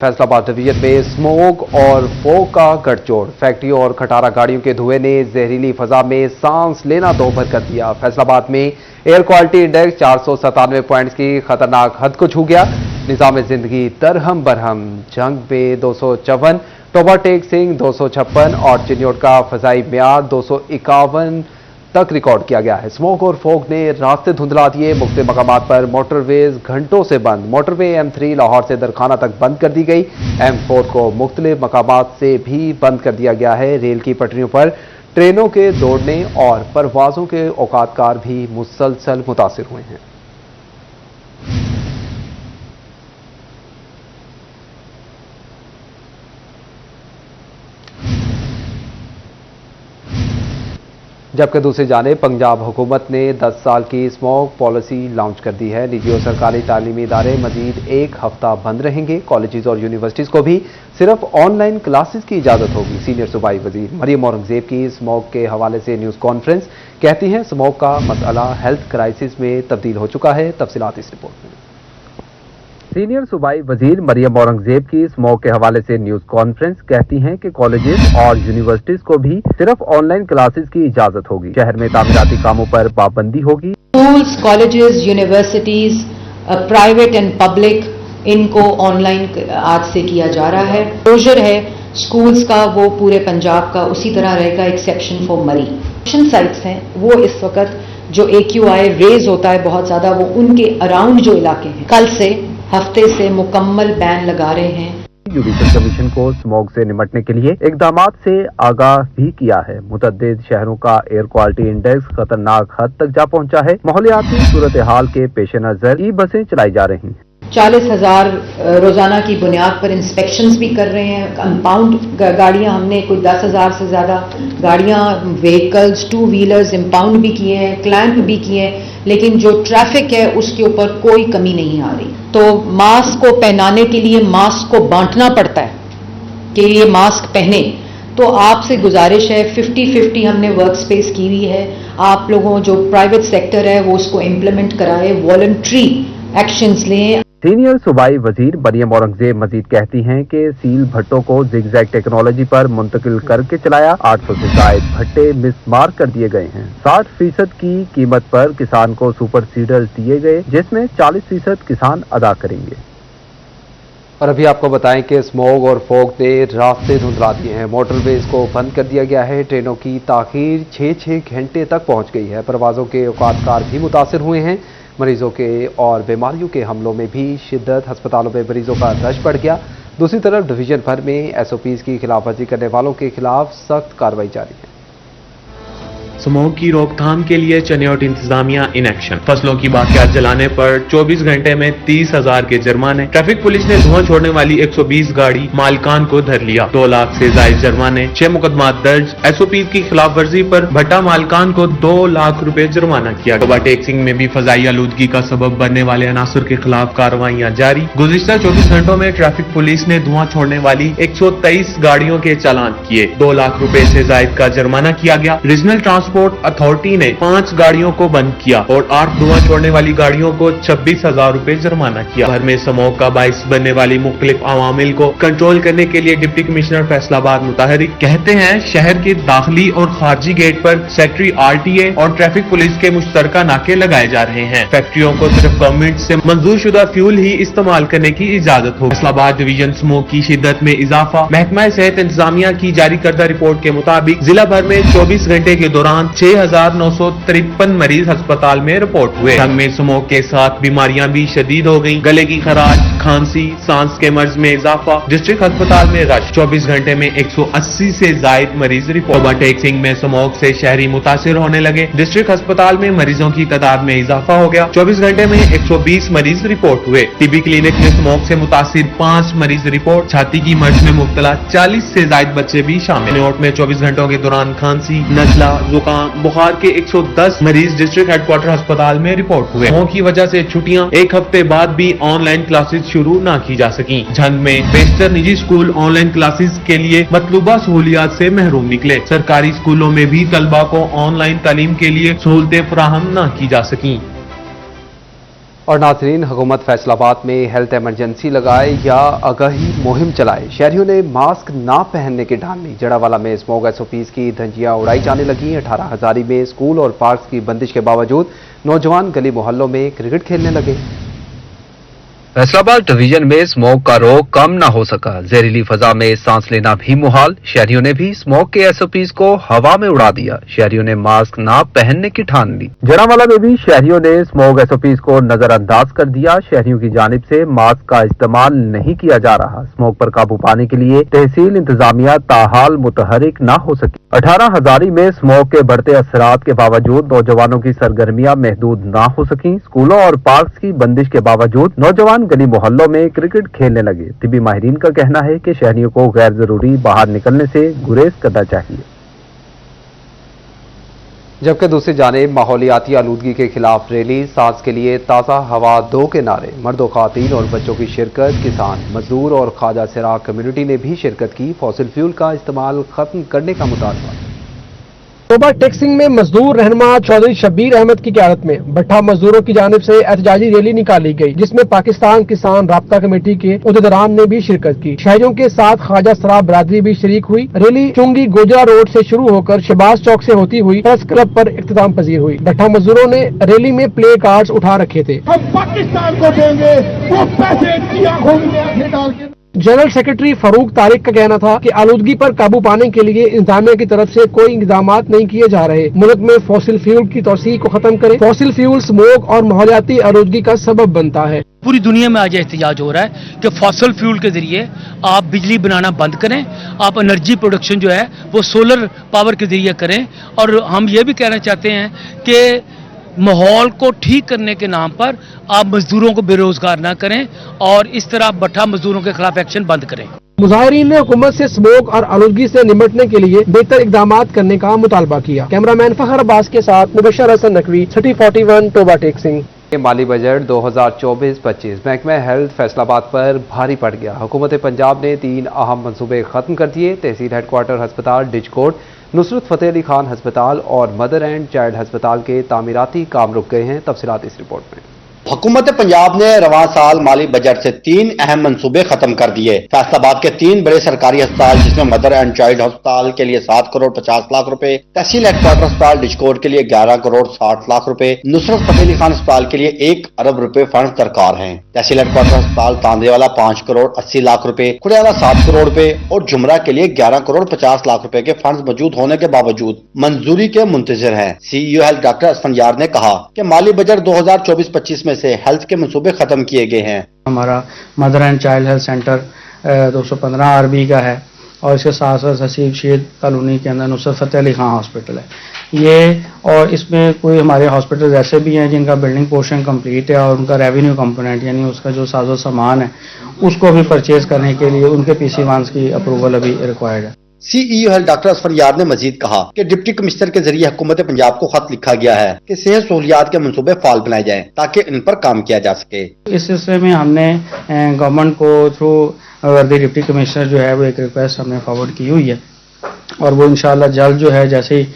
Faisalabad division में smoke और fog का गठजोड़। फैक्ट्रियों और खटारा गाड़ियों के धुएं ने जहरीली फजा में सांस लेना दोभर कर दिया। फैसलाबाद में एयर क्वालिटी इंडेक्स 497 पॉइंट्स की खतरनाक हद को छू गया। निजाम जिंदगी दरहम बरहम। जंग में 254, टोबा टेक सिंह 256 और चिन्योट का फजाई म्यार 251 तक रिकॉर्ड किया गया है। स्मोक और फॉग ने रास्ते धुंधला दिए। मुख्तलिफ मकामात पर मोटरवेज घंटों से बंद। मोटरवे M3 लाहौर से दरखाना तक बंद कर दी गई। M4 को मुख्तलिफ मकामात से भी बंद कर दिया गया है। रेल की पटरियों पर ट्रेनों के दौड़ने और परवाजों के औकातकार भी मुसलसल मुतासिर हुए हैं। जबकि दूसरी जानिब पंजाब हुकूमत ने 10 साल की स्मोक पॉलिसी लॉन्च कर दी है। निजी और सरकारी तालीमी इदारे मजीद एक हफ्ता बंद रहेंगे। कॉलेजेस और यूनिवर्सिटीज़ को भी सिर्फ ऑनलाइन क्लासेस की इजाज़त होगी। सीनियर सूबाई वजीर मरियम औरंगजेब की स्मोक के हवाले से न्यूज़ कॉन्फ्रेंस। कहती हैं स्मोक का मसला हेल्थ क्राइसिस में तब्दील हो चुका है। तफसीलात इस रिपोर्ट में। सीनियर सूबाई वजीर मरियम औरंगजेब की स्मोक के हवाले से न्यूज कॉन्फ्रेंस। कहती हैं कि कॉलेजेस और यूनिवर्सिटीज को भी सिर्फ ऑनलाइन क्लासेस की इजाजत होगी। शहर में तामीराती कामों पर पाबंदी होगी। Schools, colleges, universities, private and public, इनको ऑनलाइन आज से किया जा रहा है। क्लोजर है स्कूल्स का, वो पूरे पंजाब का उसी तरह रहेगा एक्सेप्शन फॉर मरी। साइट्स हैं वो इस वक्त जो AQI रेज होता है बहुत ज्यादा, वो उनके अराउंड जो इलाके हैं, कल से हफ्ते से मुकम्मल बैन लगा रहे हैं। जुडिशल कमीशन को स्मोक से निपटने के लिए इकदामात से आगाह भी किया है। मुतअद्दिद शहरों का एयर क्वालिटी इंडेक्स खतरनाक हद तक जा पहुंचा है। माहौलियाती सूरत हाल के पेश नजर ई बसें चलाई जा रही हैं। 40,000 रोजाना की बुनियाद पर इंस्पेक्शंस भी कर रहे हैं। कंपाउंड गाड़ियां हमने कोई 10,000 से ज्यादा गाड़ियां, व्हीकल्स, 2 व्हीलर्स इंपाउंड भी किए हैं, क्लैंप भी किए हैं, लेकिन जो ट्रैफिक है उसके ऊपर कोई कमी नहीं आ रही। तो मास्क को पहनाने के लिए मास्क को बांटना पड़ता है कि ये मास्क पहने। तो आपसे गुजारिश है, 50-50 हमने वर्क स्पेस की हुई है। आप लोगों जो प्राइवेट सेक्टर है वो उसको इम्प्लीमेंट कराए, वॉलंटरी एक्शंस लें। सीनियर सूबाई वजीर मरियम औरंगजेब मजीद कहती हैं कि सील भट्टों को जिगजैग टेक्नोलॉजी पर मुंतकिल करके चलाया। 800 से जायद भट्टे मिसमार कर दिए गए हैं। 60% की कीमत पर किसान को सुपर सीडर्स दिए गए, जिसमें 40% किसान अदा करेंगे। और अभी आपको बताएं कि स्मोक और फॉग ने रास्ते धुंधला दिए हैं। मोटरवेज को बंद कर दिया गया है। ट्रेनों की ताखीर 6-6 घंटे तक पहुंच गई है। परवाजों के औकातकार भी मुतासिर हुए हैं। मरीजों के और बीमारियों के हमलों में भी शिद्दत। अस्पतालों में मरीजों का रश बढ़ गया। दूसरी तरफ डिवीजन भर में SOPs की खिलाफवर्जी करने वालों के खिलाफ सख्त कार्रवाई जारी है। स्मोक की रोकथाम के लिए चिन्योट इंतजामिया इन एक्शन। फसलों की बाकियात जलाने पर 24 घंटे में 30,000 के जुर्माने। ट्रैफिक पुलिस ने धुआं छोड़ने वाली 120 गाड़ी मालिकान को धर लिया। 2 लाख से जायद जुर्माने, 6 मुकदमा दर्ज। SOPs की खिलाफ वर्जी पर भट्टा मालिकान को 2 लाख रुपए जुर्माना किया। टोबा टेक सिंह में भी फजाई आलूदगी का सबब बनने वाले अनासर के खिलाफ कार्रवाइयां जारी। गुज़िश्ता 24 घंटों में ट्रैफिक पुलिस ने धुआं छोड़ने वाली 123 गाड़ियों के चालान किए। 2 लाख रुपए से जायद का जुर्माना किया गया। रीजनल ट्रांसपोर्ट अथॉरिटी ने 5 गाड़ियों को बंद किया और 8 धुआं छोड़ने वाली गाड़ियों को 26,000 रुपए जुर्माना किया। भर में स्मोक का बाइस बनने वाली मुख्तलिफ अवामिल को कंट्रोल करने के लिए डिप्टी कमिश्नर फैसलाबाद मुताहरिक कहते हैं शहर के दाखिली और खारजी गेट पर सेक्रेटरी RTA और ट्रैफिक पुलिस के मुश्तरका नाके लगाए जा रहे हैं। फैक्ट्रियों को सिर्फ गवर्नमेंट से मंजूर शुदा फ्यूल ही इस्तेमाल करने की इजाजत हो। फैसलाबाद डिवीजन स्मोक की शिद्दत में इजाफा। महकमा सेहत इंतजामिया की जारी करदा रिपोर्ट के मुताबिक जिला भर में 24 घंटे के दौरान 6,953 मरीज अस्पताल में रिपोर्ट हुए। संग में स्मोक के साथ बीमारियां भी शदीद हो गईं। गले की खराश, खांसी, सांस के मर्ज में इजाफा। डिस्ट्रिक्ट अस्पताल में रश। 24 घंटे में 180 से जायद मरीज रिपोर्ट। टोबा टेक सिंह में स्मोक से शहरी मुतासिर होने लगे। डिस्ट्रिक्ट अस्पताल में मरीजों की तादाद में इजाफा हो गया। 24 घंटे में 120 मरीज रिपोर्ट हुए। TB क्लिनिक में स्मोक से मुतासिर 5 मरीज रिपोर्ट। छाती की मर्ज में मुब्तला 40 से जायद बच्चे भी शामिल। नोट में 24 घंटों के दौरान खांसी, नजला, जुकाम, बुखार के 110 मरीज डिस्ट्रिक्ट हेडक्वार्टर अस्पताल में रिपोर्ट हुए। स्मोक की वजह से छुट्टियां एक हफ्ते बाद भी ऑनलाइन क्लासेस शुरू न की जा सकी। झंग में बेशतर निजी स्कूल ऑनलाइन क्लासेस के लिए मतलूबा सहूलियात से महरूम निकले। सरकारी स्कूलों में भी तलबा को ऑनलाइन तालीम के लिए सहूलतें फराहम न की जा सकी। और नाज़रीन, हुकूमत फैसलाबाद में हेल्थ इमरजेंसी लगाए या आगाही मुहिम चलाए, शहरियों ने मास्क ना पहनने की ठान ली। जड़ावाला में स्मोक SOPs की धज्जियां उड़ाई जाने लगी। 18 हज़ारी में स्कूल और पार्क की बंदिश के बावजूद नौजवान गली मोहल्लों में क्रिकेट खेलने लगे। फैसलाबाद डिवीजन में स्मोक का रोग कम न हो सका, जहरीली फजा में सांस लेना भी मुहाल। शहरियों ने भी स्मोक के SOPs को हवा में उड़ा दिया। शहरियों ने मास्क ना पहनने की ठान ली। जड़ावाला में भी शहरियों ने स्मोक SOPs को नजरअंदाज कर दिया। शहरियों की जानिब से मास्क का इस्तेमाल नहीं किया जा रहा। स्मोक पर काबू पाने के लिए तहसील इंतजामिया ताहाल मुतहरिक न हो सकी। 18 हज़ारी में स्मोक के बढ़ते असरात के बावजूद नौजवानों की सरगर्मियां महदूद न हो सकी। स्कूलों और पार्क की बंदिश के बावजूद नौजवान गली मोहल्लों में क्रिकेट खेलने लगे। तिबी माहिरीन का कहना है कि शहरियों को गैर जरूरी बाहर निकलने से गुरेज करना चाहिए। जबकि दूसरी जानिब माहौलियाती आलूदगी के खिलाफ रैली, सांस के लिए ताज़ा हवा दो के नारे, मर्दों, खातीन और बच्चों की शिरकत, किसान, मजदूर और ख्वाजा सिराग कम्युनिटी ने भी शिरकत की। फॉसिल फ्यूल का इस्तेमाल खत्म करने का मुतालबा। तोबा टेक्सिंग में मजदूर रहनुमा चौधरी शब्बीर अहमद की क़यादत में भट्ठा मजदूरों की जानिब से एहतजाजी रैली निकाली गई, जिसमें पाकिस्तान किसान राब्ता कमेटी के उहदेदारान ने भी शिरकत की। शहरियों के साथ ख्वाजा सराब बरादरी भी शरीक हुई। रैली चुंगी गोजरा रोड से शुरू होकर शहबाज चौक से होती हुई प्रेस क्लब पर इख्तिताम पजीर हुई। भट्ठा मजदूरों ने रैली में प्ले कार्ड्स उठा रखे थे। हम पाकिस्तान को देंगे वो पैसे की आंखों में आंखें डाल के। जनरल सेक्रेटरी फारूक तारिक का कहना था कि आलूदगी पर काबू पाने के लिए इंतजामिया की तरफ से कोई इंतजामात नहीं किए जा रहे। मुल्क में फॉसिल फ्यूल की तौसीह को खत्म करें। फॉसिल फ्यूल स्मोक और माहौलियाती आलूदगी का सबब बनता है। पूरी दुनिया में आज एहतजाज हो रहा है कि फॉसिल फ्यूल के जरिए आप बिजली बनाना बंद करें, आप एनर्जी प्रोडक्शन जो है वो सोलर पावर के जरिए करें। और हम ये भी कहना चाहते हैं कि माहौल को ठीक करने के नाम पर आप मजदूरों को बेरोजगार ना करें और इस तरह भट्ठा मजदूरों के खिलाफ एक्शन बंद करें। मुजाहिरीन ने हुकूमत से स्मोक और आलूदगी से निपटने के लिए बेहतर इकदाम करने का मुतालबा किया। कैमरामैन फखर अब्बास के साथ मुबशर हसन नकवी, सिटी 41, तोबा टेक्सिंग। माली बजट 2024-25 महकमा हेल्थ फैसलाबाद पर भारी पड़ गया। हुकूमत पंजाब ने 3 अहम मंसूबे खत्म कर दिए। तहसील हेडक्वार्टर हस्पताल डिजकोट, नुसरत फतेह अली खान हस्पताल और मदर एंड चाइल्ड हस्पताल के तामीराती काम रुक गए हैं। तफसीलात इस रिपोर्ट में। हुकूमत पंजाब ने रवां साल माली बजट से 3 अहम मंसूबे खत्म कर दिए। फैसलाबाद के 3 बड़े सरकारी अस्पताल जिसमें मदर एंड चाइल्ड अस्पताल के लिए 7 करोड़ 50 लाख रुपए, तहसील हेडक्वार्टर अस्पताल डिजकोट के लिए 11 करोड़ 60 लाख रुपए, नुसरत फतेह अली खान अस्पताल के लिए 1 अरब रुपए फंड दरकार हैं। तहसील हेडक्वार्टर अस्पताल तांदेवाला 5 करोड़ 80 लाख रुपए, खुड़ियाला 7 करोड़ रुपए और जुमरा के लिए 11 करोड़ 50 लाख रुपए के फंड मौजूद होने के बावजूद मंजूरी के मुंतजिर हैं। CEO हेल्थ डॉक्टर असफंयार ने कहा कि माली बजट 2024-25 में से हेल्थ के मंसूबे खत्म किए गए हैं। हमारा mother and child health centre 215 RB का है और इसके साथ साथ हसीब शीद कॉलोनी के अंदर नुसरत फतेह अली खान हॉस्पिटल है ये, और इसमें कोई हमारे हॉस्पिटल ऐसे भी हैं जिनका बिल्डिंग पोर्शन कंप्लीट है और उनका रेवेन्यू कंपोनेंट यानी उसका जो साजो सामान है उसको भी परचेज करने के लिए उनके PC1 की अप्रूवल अभी रिक्वायर्ड है। CEO हेल्थ डॉक्टर असफरयार ने मजीद कहा कि डिप्टी कमिश्नर के जरिए हुकूमत पंजाब को खत लिखा गया है कि सेहत सहूलियात के मंसूबे फाल बनाए जाएं ताकि इन पर काम किया जा सके। इस सिलसिले में हमने गवर्नमेंट को थ्रू वर्दी डिप्टी कमिश्नर जो है वो एक रिक्वेस्ट हमने फॉरवर्ड की हुई है और वो इंशाल्लाह जल्द जो है जैसे ही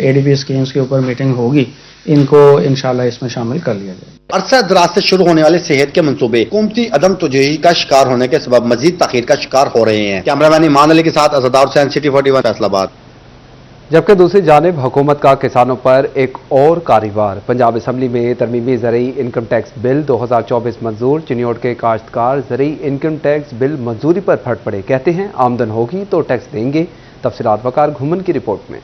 ADP स्कीम्स के ऊपर मीटिंग होगी इनको इंशाल्लाह इसमें शामिल कर लिया जाए। अरसा दराज से शुरू होने वाले सेहत के मंसूबे हुकूमती अदम तवज्जुही का शिकार होने के सबब मजीद ताखीर का शिकार हो रहे हैं। कैमरामैन ईमान अली के साथ अज़दार हुसैन, सिटी 41, फैसलाबाद। जबकि दूसरी जानिब हुकूमत का किसानों पर एक और कारीवार। पंजाब असम्बली में तरमीमी ज़रई इनकम टैक्स बिल 2024 मंजूर। चिन्योट के काश्तकार ज़रई इनकम टैक्स बिल मंजूरी पर फट पड़े, कहते हैं आमदन होगी तो टैक्स देंगे। तफसीलात वकार घुमन की रिपोर्ट में।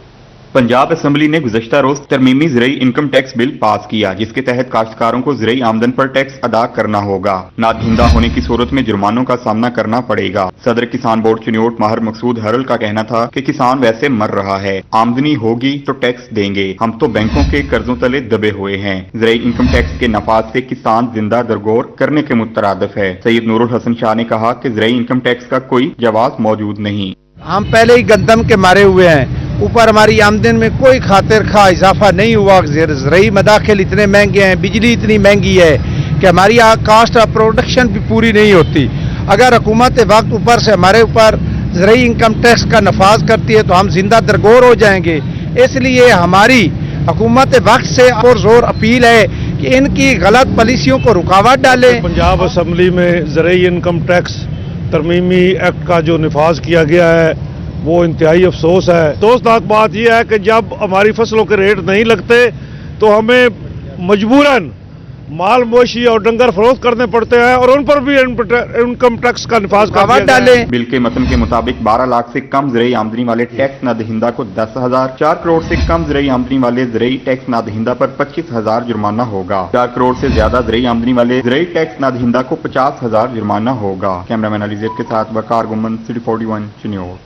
पंजाब असम्बली ने गुज़श्ता रोज तरमीमी ज़रई इनकम टैक्स बिल पास किया जिसके तहत काश्तकारों को ज़रई आमदन पर टैक्स अदा करना होगा। नादहिंदा होने की सूरत में जुर्मानों का सामना करना पड़ेगा। सदर किसान बोर्ड चिन्योट माहर मकसूद हरल का कहना था कि किसान वैसे मर रहा है, आमदनी होगी तो टैक्स देंगे, हम तो बैंकों के कर्जों तले दबे हुए हैं। ज़रई इनकम टैक्स के नफाज से किसान जिंदा दरगोर करने के मुतरादिफ है। सैयद नूरुल हसन शाह ने कहा कि ज़रई इनकम टैक्स का कोई जवाब मौजूद नहीं। हम पहले ही गंदम के मारे हुए हैं, ऊपर हमारी आमदन में कोई खातिर खा इजाफा नहीं हुआ। ज़रई मदाखिल इतने महंगे हैं, बिजली इतनी महंगी है कि हमारी कास्ट ऑफ प्रोडक्शन भी पूरी नहीं होती। अगर हुकूमत वक्त ऊपर से हमारे ऊपर ज़रई इनकम टैक्स का नफाज करती है तो हम जिंदा दरगोर हो जाएंगे। इसलिए हमारी हुकूमत वक्त से और जोर अपील है کہ ان کی غلط پالیسیوں کو رکاوٹ ڈالیں. پنجاب اسمبلی میں زرعی انکم ٹیکس ترمیمی ایکٹ کا جو نفاذ کیا گیا ہے وہ انتہائی افسوس ہے. افسوسناک بات یہ ہے کہ جب ہماری فصلوں کے ریٹ نہیں لگتے تو ہمیں مجبوراً مال مویشی اور ڈنگر فروخت کرنے پڑتے ہیں اور ان پر بھی انکم ٹیکس کا نفاذ رکاوٹ ڈالیں. بل کے متن کے مطابق 12 لاکھ سے کم زرعی آمدنی والے ٹیکس نہ دہندہ کو 10,000، 4 کروڑ سے کم زرعی آمدنی والے زرعی ٹیکس نہ دہندہ پر 25,000 جرمانہ ہوگا. 4 کروڑ سے زیادہ زرعی آمدنی والے زرعی ٹیکس نہ دہندہ کو 50,000 جرمانہ ہوگا. کیمرہ مین علی زید کے ساتھ وقار گمن، سٹی 41 چنیور.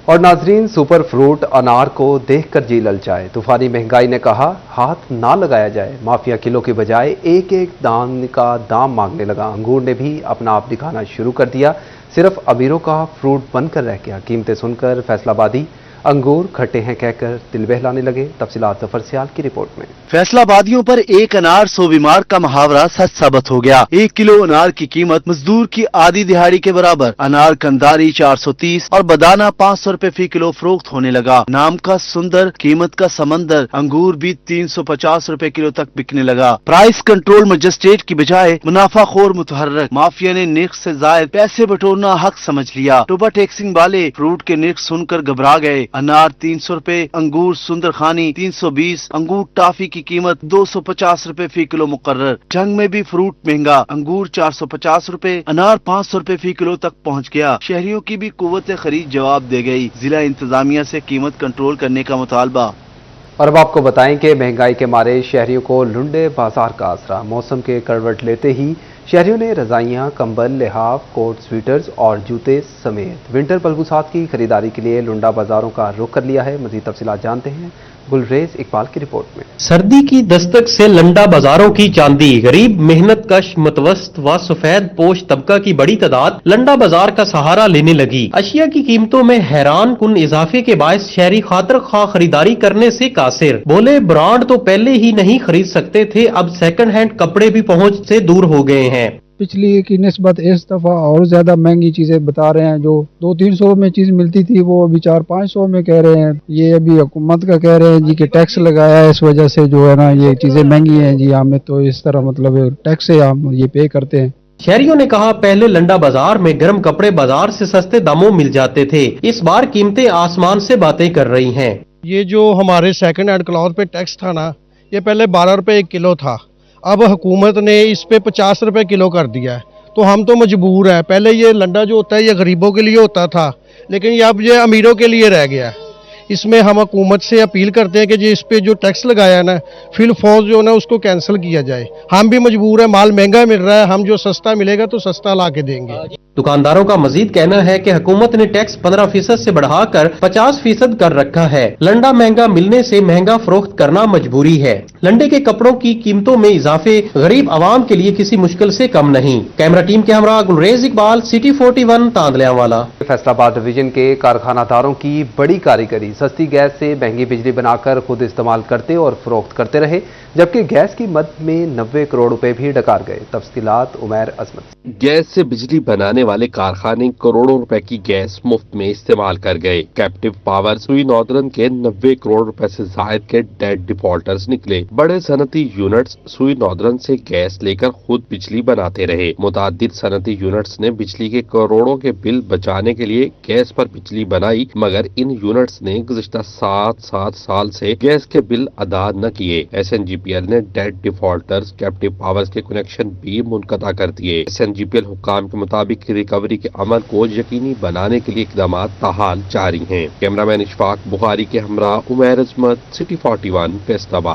اور ناظرین، سپر فروٹ انار کو دیکھ کر جی للچائے. طوفانی مہنگائی نے کہا ہاتھ نہ لگایا جائے. مافیا کلو کے بجائے ایک ایک دان کا دام مانگنے لگا. انگور نے بھی اپنا آپ دکھانا شروع کر دیا. صرف امیروں کا فروٹ بن کر رہ گیا. قیمتیں سن کر فیصل آبادی انگور کھٹے ہیں کہہ کر دل بہلانے لگے. تفصیلات ظفر سیال کی رپورٹ میں. فیصل آبادیوں پر ایک انار 100 بیمار کا محاورہ سچ ثابت ہو گیا. 1 کلو انار کی قیمت مزدور کی آدھی دہاڑی کے برابر. انار کنداری 430 اور بدانہ 500 روپے فی کلو فروخت ہونے لگا. نام کا سندر، قیمت کا سمندر. انگور بھی 350 روپے کلو تک بکنے لگا. پرائس کنٹرول مجسٹریٹ کی بجائے منافع خور متحرک. مافیا نے نرخ سے زائد پیسے بٹورنا حق سمجھ لیا. ٹوبا ٹیکسنگ والے فروٹ کے نرخ سن کر گھبرا گئے. انار 300 روپے، انگور سندر خانی 320، انگور ٹافی کی قیمت 250 روپے فی کلو مقرر. جنگ میں بھی فروٹ مہنگا. انگور 450 روپے، انار 500 روپے فی کلو تک پہنچ گیا. شہریوں کی بھی قوت خرید جواب دے گئی. ضلع انتظامیہ سے قیمت کنٹرول کرنے کا مطالبہ. اور اب آپ کو بتائیں کہ مہنگائی کے مارے شہریوں کو لنڈے بازار کا آسرا. موسم کے کروٹ لیتے ہی شہریوں نے رضائیاں، کمبل، لحاف، کوٹ، سویٹرز اور جوتے سمیت ونٹر ملبوسات کی خریداری کے لیے لنڈا بازاروں کا رخ کر لیا ہے. مزید تفصیلات جانتے ہیں گلریز اقبال کی رپورٹ میں. سردی کی دستک سے لنڈا بازاروں کی چاندی. غریب، محنت کش، متوسط و سفید پوش طبقہ کی بڑی تعداد لنڈا بازار کا سہارا لینے لگی. اشیاء کی قیمتوں میں حیران کن اضافے کے باعث شہری خاطر خواہ خریداری کرنے سے قاصر. بولے برانڈ تو پہلے ہی نہیں خرید سکتے تھے، اب سیکنڈ ہینڈ کپڑے بھی پہنچ سے دور ہو گئے ہیں. پچھلی کی نسبت اس دفعہ اور زیادہ مہنگی چیزیں بتا رہے ہیں. جو 200-300 میں چیز ملتی تھی وہ ابھی 400-500 میں کہہ رہے ہیں. یہ ابھی حکومت کا کہہ رہے ہیں جی کہ ٹیکس لگایا ہے، اس وجہ سے جو ہے نا یہ چیزیں مہنگی ہیں. جی ہمیں تو اس طرح مطلب ٹیکس سے ہم یہ پے کرتے ہیں. شہریوں نے کہا پہلے لنڈا بازار میں گرم کپڑے بازار سے سستے داموں مل جاتے تھے، اس بار قیمتیں آسمان سے باتیں کر رہی ہیں. یہ جو ہمارے سیکنڈ ہینڈ کلاتھ پہ ٹیکس تھا نا، یہ پہلے 12 روپے 1 کلو تھا. اب حکومت نے اس پہ 50 روپے کلو کر دیا ہے. تو ہم تو مجبور ہیں. پہلے یہ لنڈا جو ہوتا ہے یہ غریبوں کے لیے ہوتا تھا، لیکن اب یہ امیروں کے لیے رہ گیا ہے. اس میں ہم حکومت سے اپیل کرتے ہیں کہ جی اس پہ جو ٹیکس لگایا ہے نا فی الفوز جو ہے نا اس کو کینسل کیا جائے. ہم بھی مجبور ہیں، مال مہنگا مل رہا ہے، ہم جو سستا ملے گا تو سستا لا کے دیں گے. دکانداروں کا مزید کہنا ہے کہ حکومت نے ٹیکس 15% سے بڑھا کر 50% کر رکھا ہے. لنڈا مہنگا ملنے سے مہنگا فروخت کرنا مجبوری ہے. لنڈے کے کپڑوں کی قیمتوں میں اضافے غریب عوام کے لیے کسی مشکل سے کم نہیں. کیمرہ ٹیم کے ہمراہ گلریز اقبال، سٹی 41 تاندلیاں والا. فیصل آباد ڈویژن کے کارخانہ داروں کی بڑی کاریگری. سستی گیس سے مہنگی بجلی بنا کر خود استعمال کرتے اور فروخت کرتے رہے، جبکہ گیس کی مد میں 90 کروڑ روپے بھی ڈکار گئے. تفصیلات عمیر عظمت. گیس سے بجلی بنانے والے کارخانے کروڑوں روپے کی گیس مفت میں استعمال کر گئے. کیپٹیو پاور سوئی ناردرن کے 90 کروڑ روپے سے زائد کے ڈیڈ ڈیفالٹرز نکلے. بڑے صنعتی یونٹس سوئی ناردرن سے گیس لے کر خود بجلی بناتے رہے. متعدد صنعتی یونٹس نے بجلی کے کروڑوں کے بل بچانے کے لیے گیس پر بجلی بنائی، مگر ان یونٹس نے گزشتہ 7 سال سے گیس کے بل ادا نہ کیے. SNGPL نے ڈیڈ ڈیفالٹرز کیپٹیو پاورز کے کنیکشن بھی منقطع کر دیے. SNGPL حکام کے مطابق ریکوری کے عمل کو یقینی بنانے کے لیے اقدامات تاحال جاری ہیں. کیمرہ مین اشفاق بخاری کے ہمراہ عمیر عظمت، سٹی 41 فیصل آباد.